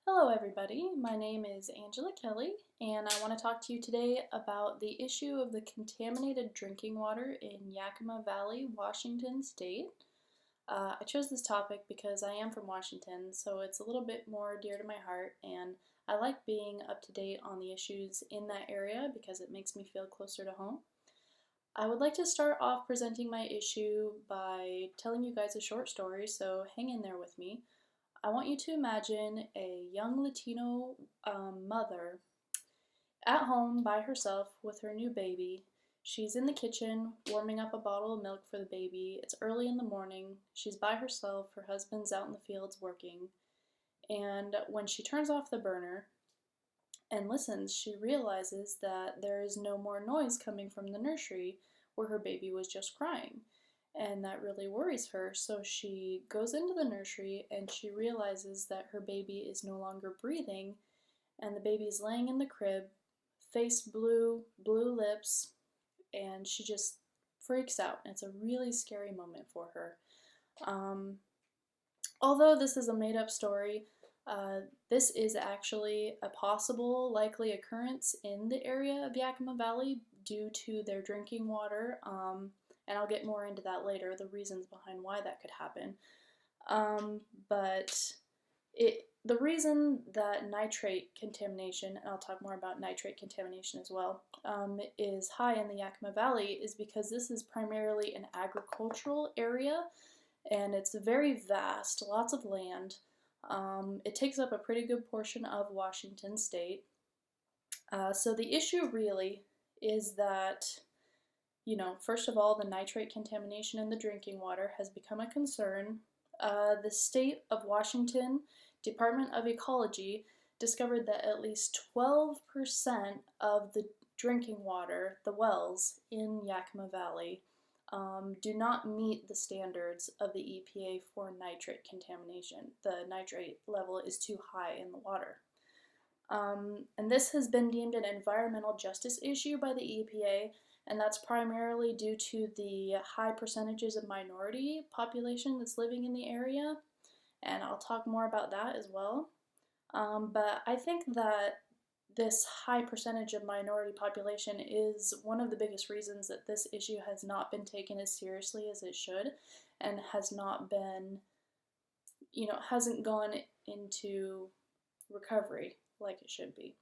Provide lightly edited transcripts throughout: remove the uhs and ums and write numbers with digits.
Hello everybody, my name is Angela Kelly and I want to talk to you today about the issue of the contaminated drinking water in Yakima Valley, Washington State. I chose this topic because I am from Washington, so it's a little bit more dear to my heart, and I like being up to date on the issues in that area because it makes me feel closer to home. I would like to start off presenting my issue by telling you guys a short story, so hang in there with me. I want you to imagine a young Latino mother at home by herself with her new baby. She's in the kitchen warming up a bottle of milk for the baby. It's early in the morning. She's by herself. Her husband's out in the fields working. And when she turns off the burner and listens, she realizes that there is no more noise coming from the nursery where her baby was just crying. And that really worries her, so she goes into the nursery and she realizes that her baby is no longer breathing, and the baby's laying in the crib, face blue, blue lips, and she just freaks out. It's a really scary moment for her. Although this is a made-up story, this is actually a possible likely occurrence in the area of Yakima Valley due to their drinking water. And I'll get more into that later, the reasons behind why that could happen. The reason that nitrate contamination, and I'll talk more about nitrate contamination as well, is high in the Yakima Valley is because this is primarily an agricultural area, and it's very vast, lots of land. It takes up a pretty good portion of Washington State. So the issue really is that first of all, the nitrate contamination in the drinking water has become a concern. The state of Washington Department of Ecology discovered that at least 12% of the drinking water, the wells in Yakima Valley, do not meet the standards of the EPA for nitrate contamination. The nitrate level is too high in the water. And this has been deemed an environmental justice issue by the EPA, and that's primarily due to the high percentages of minority population that's living in the area, and I'll talk more about that as well. But I think that this high percentage of minority population is one of the biggest reasons that this issue has not been taken as seriously as it should, and has not been, hasn't gone into recovery like it should be.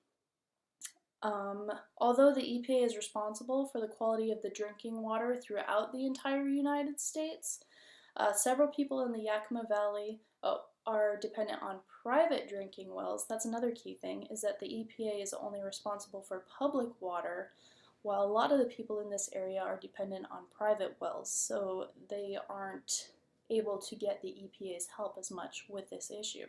Although the EPA is responsible for the quality of the drinking water throughout the entire United States, several people in the Yakima Valley are dependent on private drinking wells. That's another key thing, is that the EPA is only responsible for public water, while a lot of the people in this area are dependent on private wells, so they aren't able to get the EPA's help as much with this issue.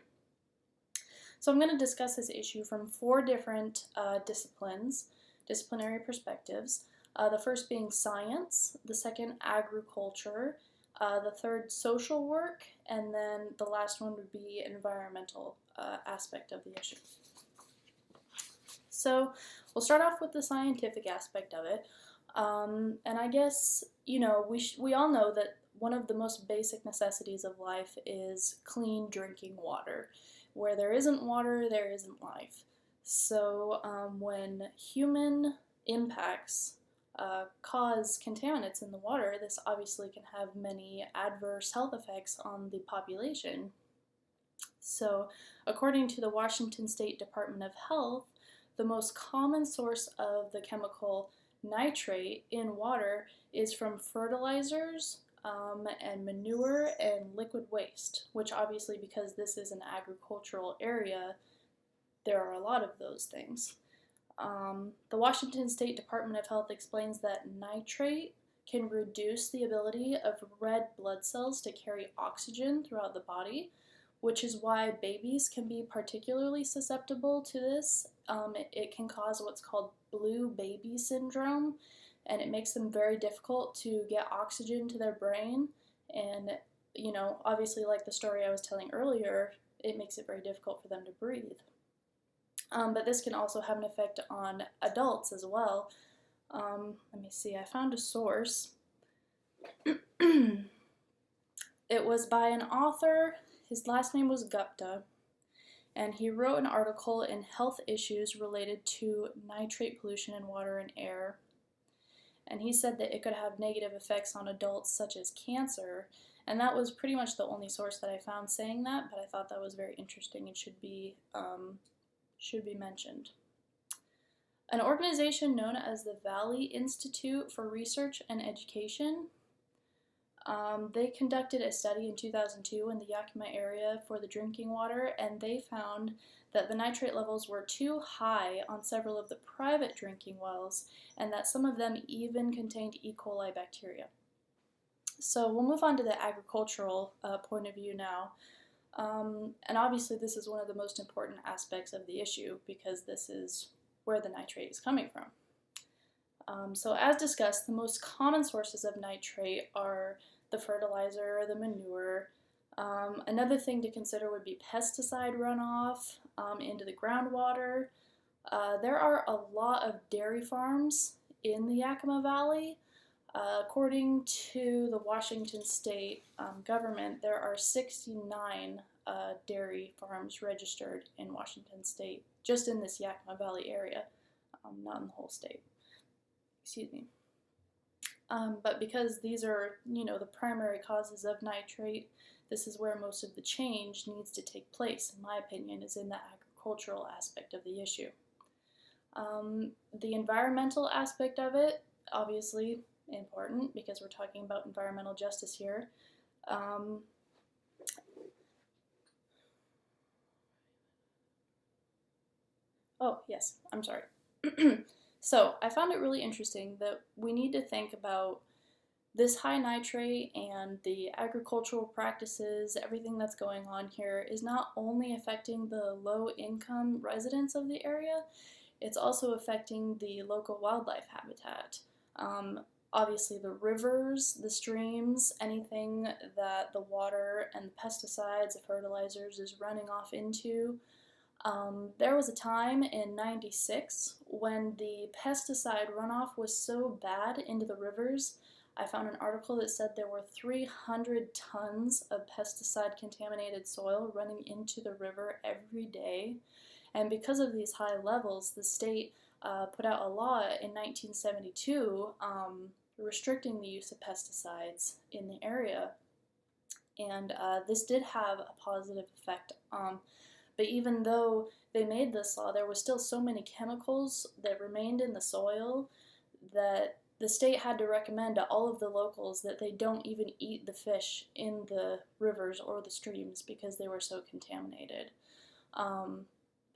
So I'm going to discuss this issue from four different disciplinary perspectives. The first being science, the second agriculture, the third social work, and then the last one would be environmental aspect of the issue. So we'll start off with the scientific aspect of it. And I guess, we all know that one of the most basic necessities of life is clean drinking water. Where there isn't water, there isn't life. So when human impacts cause contaminants in the water, this obviously can have many adverse health effects on the population. So according to the Washington State Department of Health, the most common source of the chemical nitrate in water is from fertilizers, and manure and liquid waste, which obviously, because this is an agricultural area, there are a lot of those things. The Washington State Department of Health explains that nitrate can reduce the ability of red blood cells to carry oxygen throughout the body, which is why babies can be particularly susceptible to this. It can cause what's called blue baby syndrome, and it makes them very difficult to get oxygen to their brain. And, obviously, like the story I was telling earlier, it makes it very difficult for them to breathe. But this can also have an effect on adults as well. Let me see, I found a source. It was by an author, his last name was Gupta, and he wrote an article in Health Issues related to nitrate pollution in water and air. And he said that it could have negative effects on adults such as cancer, and that was pretty much the only source that I found saying that, but I thought that was very interesting and should be mentioned. An organization known as the Valley Institute for Research and Education, they conducted a study in 2002 in the Yakima area for the drinking water, and they found that the nitrate levels were too high on several of the private drinking wells, and that some of them even contained E. coli bacteria. So we'll move on to the agricultural point of view now. And obviously this is one of the most important aspects of the issue because this is where the nitrate is coming from. So as discussed, the most common sources of nitrate are the fertilizer, the manure. Another thing to consider would be pesticide runoff into the groundwater. There are a lot of dairy farms in the Yakima Valley. According to the Washington State government, there are 69 dairy farms registered in Washington State, just in this Yakima Valley area, not in the whole state. Excuse me. But because these are, the primary causes of nitrate, this is where most of the change needs to take place, in my opinion, is in the agricultural aspect of the issue. The environmental aspect of it, obviously important because we're talking about environmental justice here. Oh, yes, I'm sorry. So I found it really interesting that we need to think about this high nitrate and the agricultural practices, everything that's going on here is not only affecting the low-income residents of the area, it's also affecting the local wildlife habitat. Obviously the rivers, the streams, anything that the water and the pesticides, the fertilizers is running off into. There was a time in '96 when the pesticide runoff was so bad into the rivers. I found an article that said there were 300 tons of pesticide contaminated soil running into the river every day. And because of these high levels, the state put out a law in 1972 restricting the use of pesticides in the area. And this did have a positive effect. But even though they made this law, there were still so many chemicals that remained in the soil that the state had to recommend to all of the locals that they don't even eat the fish in the rivers or the streams because they were so contaminated.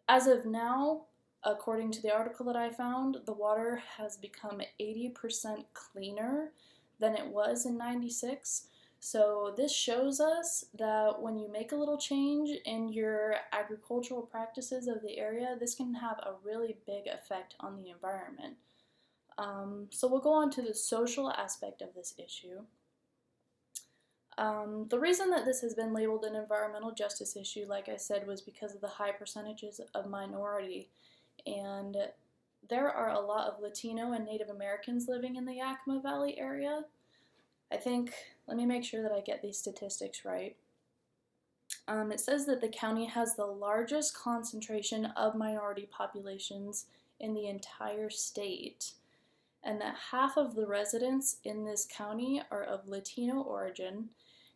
As of now, according to the article that I found, the water has become 80% cleaner than it was in '96. So this shows us that when you make a little change in your agricultural practices of the area, this can have a really big effect on the environment. So we'll go on to the social aspect of this issue. The reason that this has been labeled an environmental justice issue, like I said, was because of the high percentages of minority. And there are a lot of Latino and Native Americans living in the Yakima Valley area. I think, let me make sure that I get these statistics right. It says that the county has the largest concentration of minority populations in the entire state, and that half of the residents in this county are of Latino origin,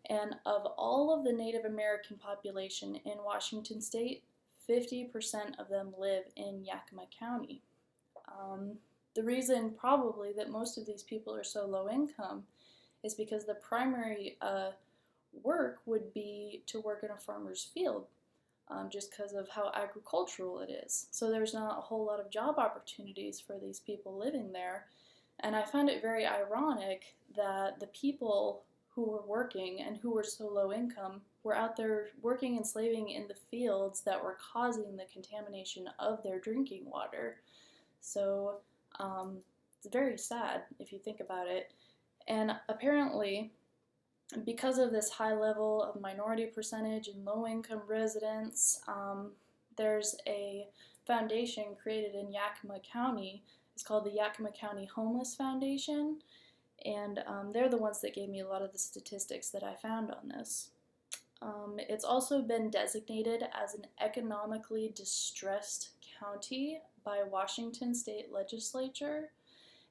and of all of the Native American population in Washington State, 50% of them live in Yakima County. The reason probably that most of these people are so low income is because the primary work would be to work in a farmer's field, just because of how agricultural it is. So there's not a whole lot of job opportunities for these people living there. And I found it very ironic that the people who were working and who were so low income were out there working and slaving in the fields that were causing the contamination of their drinking water. So it's very sad if you think about it. And apparently, because of this high level of minority percentage and low-income residents, there's a foundation created in Yakima County. It's called the Yakima County Homeless Foundation, and they're the ones that gave me a lot of the statistics that I found on this. It's also been designated as an economically distressed county by Washington State Legislature.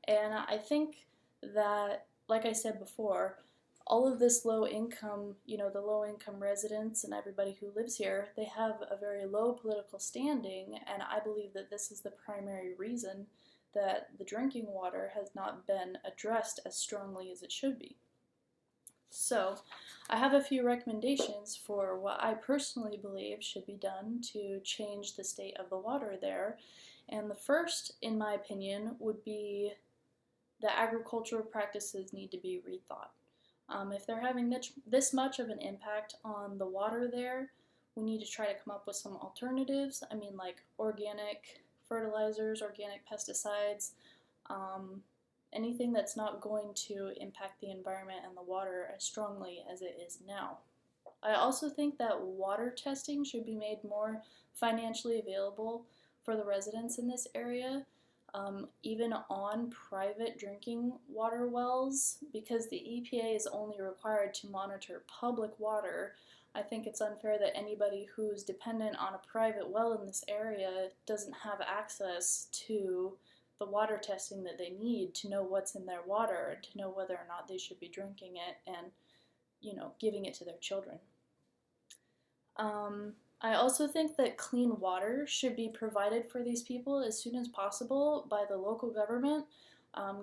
And I think that, like I said before, all of this low income, the low income residents and everybody who lives here, they have a very low political standing, and I believe that this is the primary reason that the drinking water has not been addressed as strongly as it should be. So, I have a few recommendations for what I personally believe should be done to change the state of the water there. And the first, in my opinion, would be the agricultural practices need to be rethought. If they're having this much of an impact on the water there, we need to try to come up with some alternatives. I mean, like organic fertilizers, organic pesticides, anything that's not going to impact the environment and the water as strongly as it is now. I also think that water testing should be made more financially available for the residents in this area. Even on private drinking water wells, because the EPA is only required to monitor public water. I think it's unfair that anybody who's dependent on a private well in this area doesn't have access to the water testing that they need to know what's in their water and to know whether or not they should be drinking it and, giving it to their children. I also think that clean water should be provided for these people as soon as possible by the local government.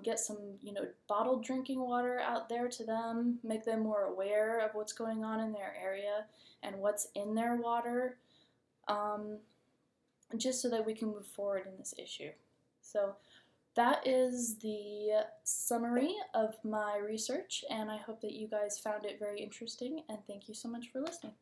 Get some, bottled drinking water out there to them, make them more aware of what's going on in their area and what's in their water, just so that we can move forward in this issue. So that is the summary of my research, and I hope that you guys found it very interesting, and thank you so much for listening.